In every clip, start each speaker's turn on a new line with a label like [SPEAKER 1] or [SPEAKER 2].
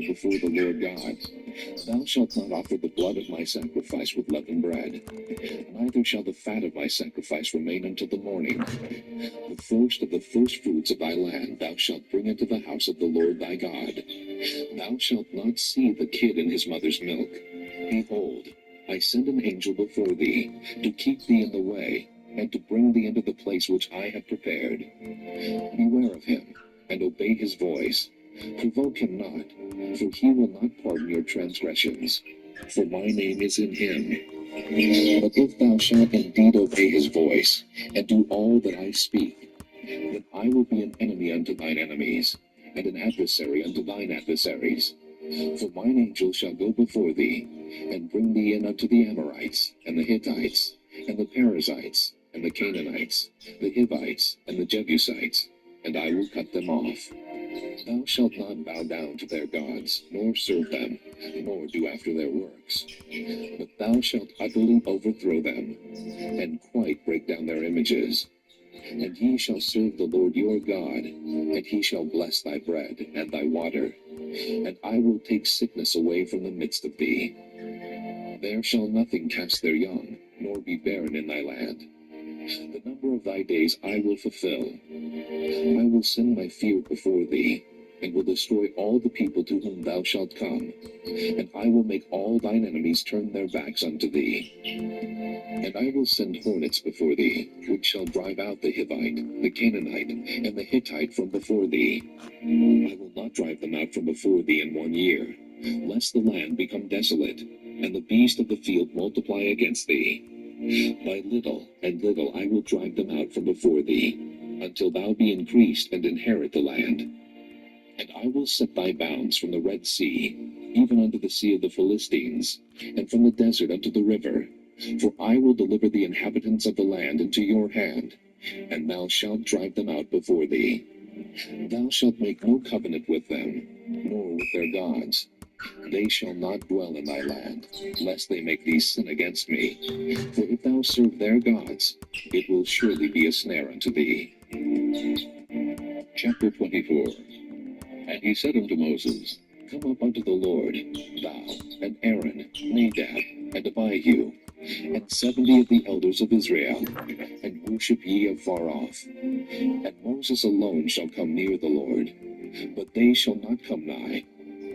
[SPEAKER 1] before the Lord God. Thou shalt not offer the blood of my sacrifice with leavened bread, neither shall the fat of my sacrifice remain until the morning. The first of the firstfruits of thy land thou shalt bring into the house of the Lord thy God. Thou shalt not see the kid in his mother's milk. Behold, I send an angel before thee, to keep thee in the way, and to bring thee into the place which I have prepared. Beware of him, and obey his voice. Provoke him not, for he will not pardon your transgressions, for my name is in him. But if thou shalt indeed obey his voice, and do all that I speak, then I will be an enemy unto thine enemies, and an adversary unto thine adversaries. For mine angel shall go before thee, and bring thee in unto the Amorites, and the Hittites, and the Perizzites, and the Canaanites, the Hivites, and the Jebusites, and I will cut them off. Thou shalt not bow down to their gods, nor serve them, nor do after their works. But thou shalt utterly overthrow them, and quite break down their images. And ye shall serve the Lord your God, and he shall bless thy bread and thy water. And I will take sickness away from the midst of thee. There shall nothing cast their young, nor be barren in thy land. The number of thy days I will fulfill. I will send my fear before thee, and will destroy all the people to whom thou shalt come. And I will make all thine enemies turn their backs unto thee. And I will send hornets before thee, which shall drive out the Hivite, the Canaanite, and the Hittite from before thee. I will not drive them out from before thee in 1 year, lest the land become desolate, and the beast of the field multiply against thee. By little and little I will drive them out from before thee, until thou be increased and inherit the land. And I will set thy bounds from the Red Sea, even unto the sea of the Philistines, and from the desert unto the river. For I will deliver the inhabitants of the land into your hand, and thou shalt drive them out before thee. Thou shalt make no covenant with them, nor with their gods. They shall not dwell in thy land, lest they make thee sin against me. For if thou serve their gods, it will surely be a snare unto thee. Chapter 24. And he said unto Moses, Come up unto the Lord, thou, and Aaron, Nadab, and Abihu, and 70 of the elders of Israel, and worship ye afar off. And Moses alone shall come near the Lord, but they shall not come nigh,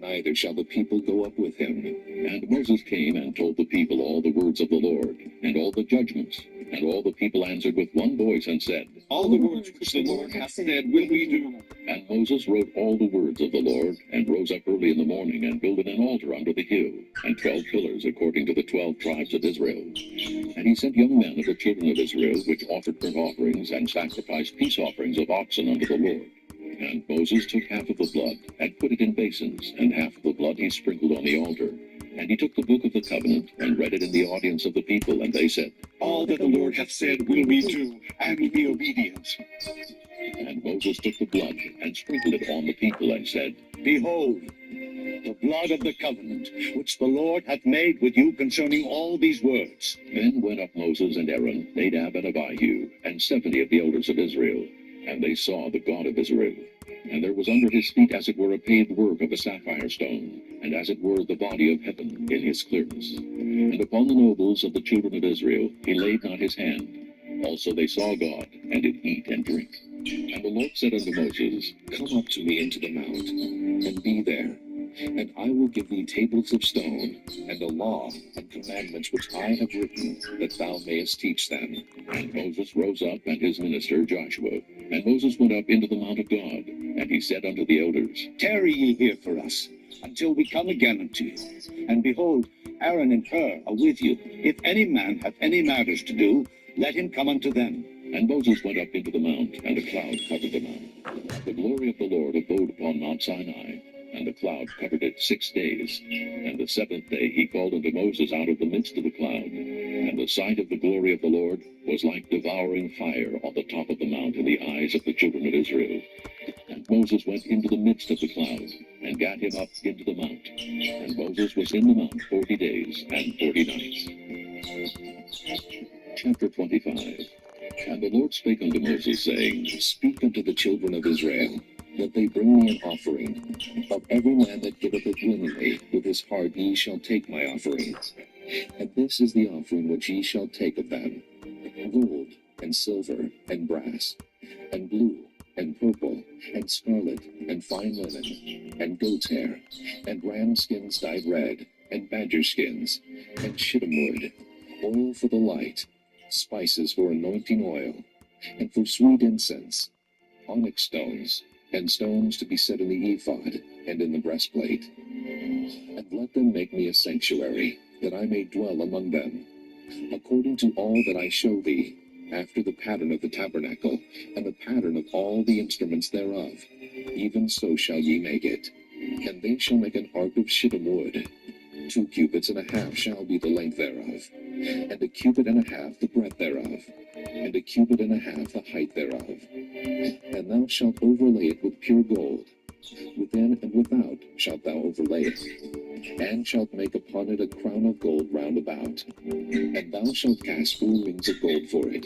[SPEAKER 1] neither shall the people go up with him. And Moses came and told the people all the words of the Lord, and all the judgments. And all the people answered with one voice, and said, All the words which the Lord hath said will we do. And Moses wrote all the words of the Lord, and rose up early in the morning, and builded an altar under the hill, and 12 pillars according to the 12 tribes of Israel. And he sent young men of the children of Israel, which offered burnt offerings, and sacrificed peace offerings of oxen unto the Lord. And Moses took half of the blood, and put it in basins, and half of the blood he sprinkled on the altar. And he took the book of the covenant, and read it in the audience of the people, and they said, All that the Lord hath said will we do, and be obedient. And Moses took the blood, and sprinkled it on the people, and said, Behold, the blood of the covenant, which the Lord hath made with you concerning all these words. Then went up Moses and Aaron, Nadab and Abihu, and 70 of the elders of Israel. And they saw the God of Israel. And there was under his feet as it were a paved work of a sapphire stone, and as it were the body of heaven in his clearness. And upon the nobles of the children of Israel he laid not his hand. Also they saw God, and did eat and drink. And the Lord said unto Moses, Come up to me into the mount, and be there. And I will give thee tables of stone, and a law and commandments which I have written, that thou mayest teach them. And Moses rose up, and his minister Joshua. And Moses went up into the mount of God, and he said unto the elders, Tarry ye here for us, until we come again unto you. And behold, Aaron and Hur are with you. If any man hath any matters to do, let him come unto them. And Moses went up into the mount, and a cloud covered the mount. The glory of the Lord abode upon Mount Sinai, and the cloud covered it 6 days. And the 7th day he called unto Moses out of the midst of the cloud. And the sight of the glory of the Lord was like devouring fire on the top of the mount in the eyes of the children of Israel. And Moses went into the midst of the cloud, and gat him up into the mount. And Moses was in the mount 40 days and 40 nights. Chapter 25. And the Lord spake unto Moses, saying, Speak unto the children of Israel, that they bring me an offering. Of every man that giveth it willingly, with his heart ye shall take my offering. And this is the offering which ye shall take of them: gold, and silver, and brass, and blue, and purple, and scarlet, and fine linen, and goat's hair, and ram skins dyed red, and badger skins, and shittim wood, oil for the light, spices for anointing oil, and for sweet incense, onyx stones, and stones to be set in the ephod, and in the breastplate. And let them make me a sanctuary, that I may dwell among them, according to all that I show thee, after the pattern of the tabernacle, and the pattern of all the instruments thereof. Even so shall ye make it. And they shall make an ark of shittim wood. 2 cubits and a half shall be the length thereof, and a cubit and a half the breadth thereof, and a cubit and a half the height thereof. And thou shalt overlay it with pure gold. Within and without shalt thou overlay it, and shalt make upon it a crown of gold round about. And thou shalt cast 4 rings of gold for it,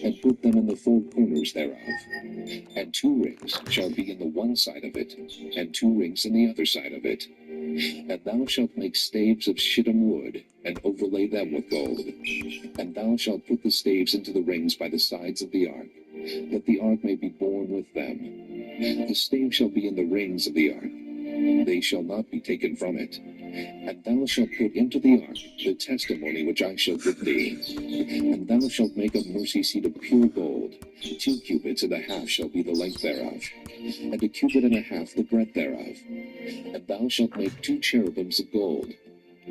[SPEAKER 1] and put them in the 4 corners thereof. And 2 rings shall be in the one side of it, and 2 rings in the other side of it. And thou shalt make staves of shittim wood, and overlay them with gold. And thou shalt put the staves into the rings by the sides of the ark, that the ark may be borne with them. The staves shall be in the rings of the ark, they shall not be taken from it. And thou shalt put into the ark the testimony which I shall give thee. And thou shalt make a mercy seat of pure gold. 2 cubits and a half shall be the length thereof, and a cubit and a half the breadth thereof. And thou shalt make 2 cherubims of gold.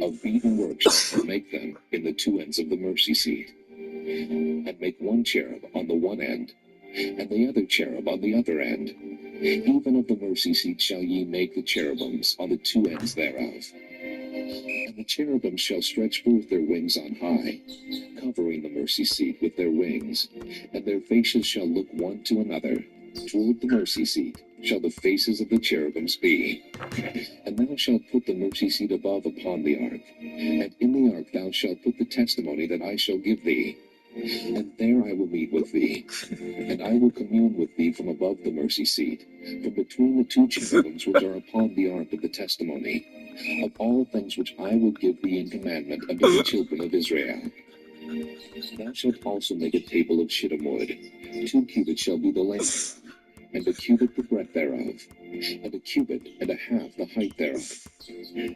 [SPEAKER 1] Of beaten work shalt thou make them in the 2 ends of the mercy seat. And make 1 cherub on the one end, and the other cherub on the other end. Even of the mercy seat shall ye make the cherubims on the 2 ends thereof. And the cherubims shall stretch forth their wings on high, covering the mercy seat with their wings, and their faces shall look one to another. Toward the mercy seat shall the faces of the cherubims be. And thou shalt put the mercy seat above upon the ark, and in the ark thou shalt put the testimony that I shall give thee. And there I will meet with thee, and I will commune with thee from above the mercy seat, from between the 2 cherubims which are upon the ark of the testimony, of all things which I will give thee in commandment unto the children of Israel. Thou shalt also make a table of shittim wood. 2 cubits shall be the length, and a cubit the breadth thereof, and a cubit and a half the height thereof.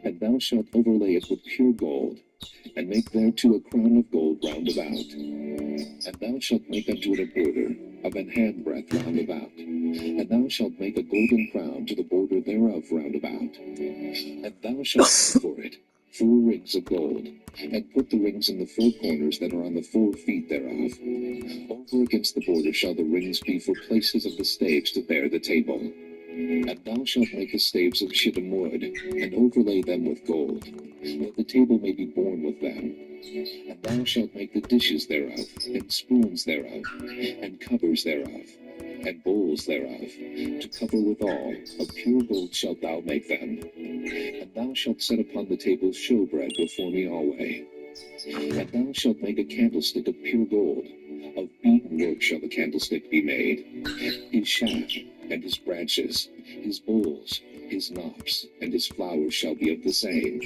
[SPEAKER 1] And thou shalt overlay it with pure gold, and make thereto a crown of gold round about. And thou shalt make unto it a border of an handbreadth round about. And thou shalt make a golden crown to the border thereof round about. And thou shalt make for it 4 rings of gold, and put the rings in the 4 corners that are on the 4 feet thereof. Over against the border shall the rings be for places of the staves to bear the table. And thou shalt make the staves of shittim wood, and overlay them with gold, that the table may be borne with them. And thou shalt make the dishes thereof, and spoons thereof, and covers thereof, and bowls thereof, to cover withal. Of pure gold shalt thou make them. And thou shalt set upon the table showbread before me alway. And thou shalt make a candlestick of pure gold. Of beaten work shall the candlestick be made. His shaft, and his branches, his bowls, his knops, and his flowers shall be of the same.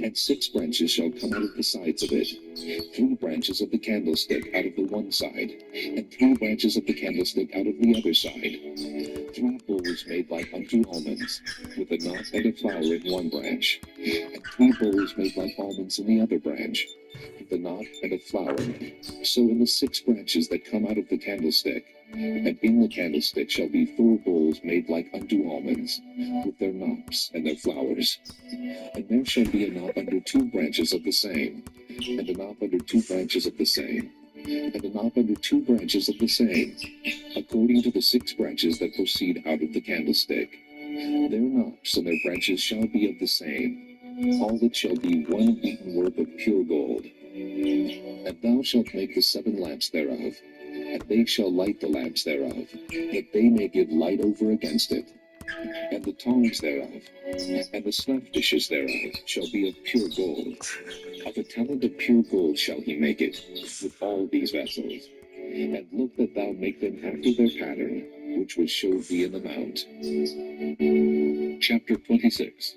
[SPEAKER 1] And 6 branches shall come out of the sides of it, 3 branches of the candlestick out of the one side, and 3 branches of the candlestick out of the other side. 3 bowls made like unto almonds, with a knot and a flower in one branch, and 3 bowls made like almonds in the other branch, with a knot and a flower. So in the 6 branches that come out of the candlestick, and in the candlestick shall be 4 bowls made like unto almonds, with their knops and their flowers. And there shall be a knot under 2 branches of the same, and a knot under 2 branches of the same, and a knot under 2 branches of the same, according to the 6 branches that proceed out of the candlestick. Their knops and their branches shall be of the same. All it shall be one beaten work of pure gold. And thou shalt make the 7 lamps thereof, and they shall light the lamps thereof, that they may give light over against it. And the tongs thereof, and the snuff dishes thereof, shall be of pure gold. Of a talent of pure gold shall he make it, with all these vessels. And look that thou make them after their pattern. which was showed thee in the mount. Chapter 26.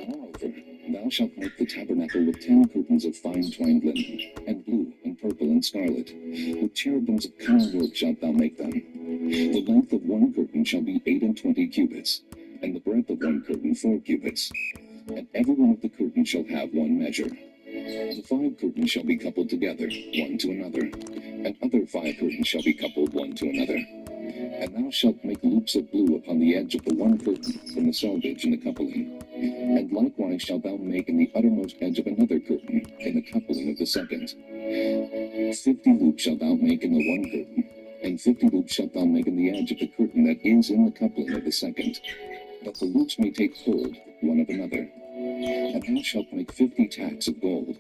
[SPEAKER 1] Moreover, thou shalt make the tabernacle with 10 curtains of fine twined linen, and blue, and purple, and scarlet. With cherubims of cunning work shalt thou make them. The length of one curtain shall be 28 cubits, and the breadth of one curtain 4 cubits. And every one of the curtains shall have one measure. The 5 curtains shall be coupled together, one to another, and other 5 curtains shall be coupled one to another. And thou shalt make loops of blue upon the edge of the one curtain from the selvage in the coupling. And likewise shalt thou make in the uttermost edge of another curtain in the coupling of the second. 50 loops shalt thou make in the one curtain, and 50 loops shalt thou make in the edge of the curtain that is in the coupling of the second, that the loops may take hold one of another. And thou shalt make 50 tacks of gold,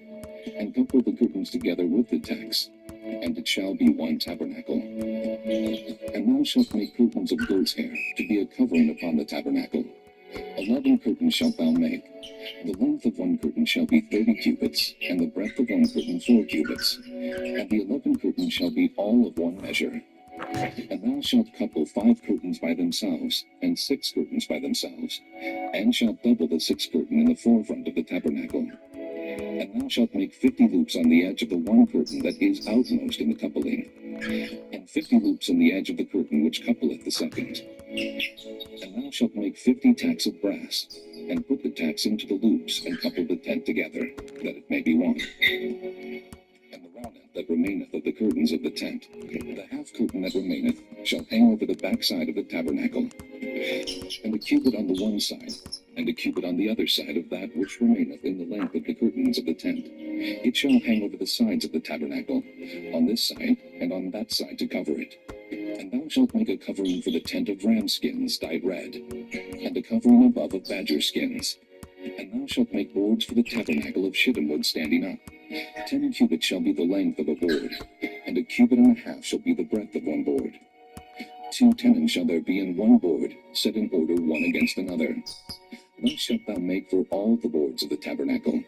[SPEAKER 1] and couple the curtains together with the tacks, and it shall be one tabernacle. And thou shalt make curtains of goat's hair to be a covering upon the tabernacle. 11 curtains shalt thou make. The length of one curtain shall be 30 cubits, and the breadth of one curtain 4 cubits. And the 11 curtains shall be all of one measure. And thou shalt couple 5 curtains by themselves, and 6 curtains by themselves, and shalt double the 6th curtain in the forefront of the tabernacle. And thou shalt make 50 loops on the edge of the one curtain that is outmost in the coupling, and 50 loops in the edge of the curtain which coupleth the second. And thou shalt make 50 tacks of brass, and put the tacks into the loops, and couple the tent together, that it may be one. And the remnant that remaineth of the curtains of the tent, the half curtain that remaineth, shall hang over the backside of the tabernacle, and a cubit on the one side, and a cubit on the other side of that which remaineth in the length of the curtains of the tent. It shall hang over the sides of the tabernacle, on this side and on that side to cover it. And thou shalt make a covering for the tent of ram skins dyed red, and a covering above of badger skins. And thou shalt make boards for the tabernacle of shittim wood standing up. 10 cubits shall be the length of a board, and a cubit and a half shall be the breadth of one board. 2 tenons shall there be in one board, set in order one against another. Thus shalt thou make for all the boards of the tabernacle.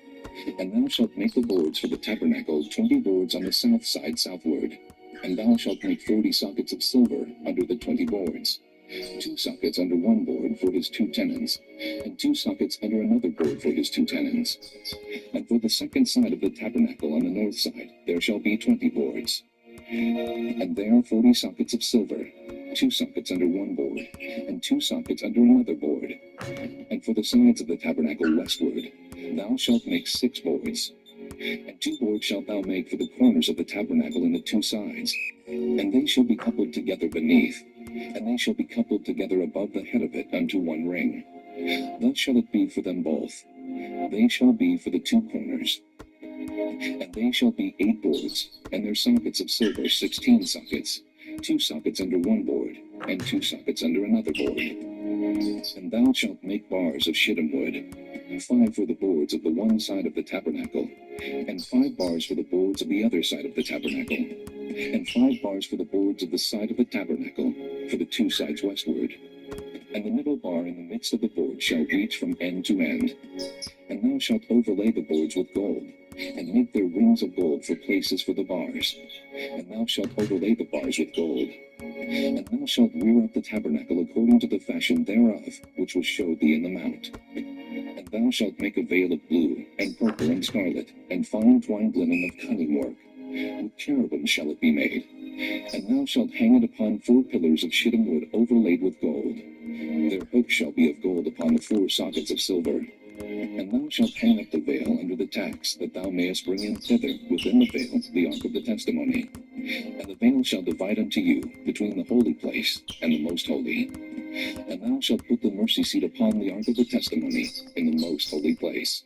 [SPEAKER 1] And thou shalt make the boards for the tabernacle 20 boards on the south side southward. And thou shalt make 40 sockets of silver under the 20 boards. 2 sockets under one board for his 2 tenons, and 2 sockets under another board for his 2 tenons. And for the second side of the tabernacle on the north side there shall be 20 boards. And there 40 sockets of silver, 2 sockets under one board, and 2 sockets under another board. And for the sides of the tabernacle westward, thou shalt make 6 boards. And 2 boards shalt thou make for the corners of the tabernacle in the 2 sides, and they shall be coupled together beneath, and they shall be coupled together above the head of it unto one ring. Thus shall it be for them both. They shall be for the 2 corners. And they shall be 8 boards, and their sockets of silver 16 sockets, 2 sockets under one board, and 2 sockets under another board. And thou shalt make bars of shittim wood, 5 for the boards of the one side of the tabernacle, and 5 bars for the boards of the other side of the tabernacle, and 5 bars for the boards of the side of the tabernacle, for the 2 sides westward. And the middle bar in the midst of the board shall reach from end to end. And thou shalt overlay the boards with gold, and make their rings of gold for places for the bars. And thou shalt overlay the bars with gold. And thou shalt rear up the tabernacle according to the fashion thereof, which was showed thee in the mount. And thou shalt make a veil of blue, and purple, and scarlet, and fine twined linen of cunning work. With cherubim shall it be made. And thou shalt hang it upon 4 pillars of shittim wood overlaid with gold. Their hooks shall be of gold upon the 4 sockets of silver. And thou shalt hang up the veil under the tacks, that thou mayest bring in thither within the veil the ark of the testimony. And the veil shall divide unto you between the holy place and the most holy. And thou shalt put the mercy seat upon the ark of the testimony in the most holy place.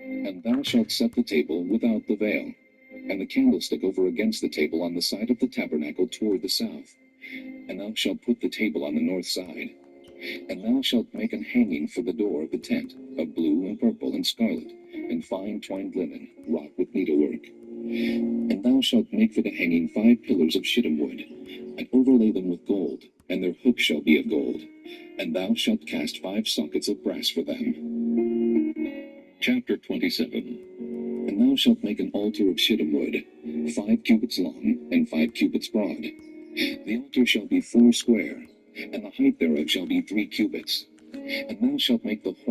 [SPEAKER 1] And thou shalt set the table without the veil, and the candlestick over against the table on the side of the tabernacle toward the south. And thou shalt put the table on the north side. And thou shalt make an hanging for the door of the tent, of blue and purple and scarlet, and fine twined linen, wrought with needlework. And thou shalt make for the hanging 5 pillars of shittim wood, and overlay them with gold, and their hooks shall be of gold. And thou shalt cast 5 sockets of brass for them. Chapter 27. And thou shalt make an altar of shittim wood, 5 cubits long, and 5 cubits broad. The altar shall be 4 square, and the height thereof shall be 3 cubits. And thou shalt make the horn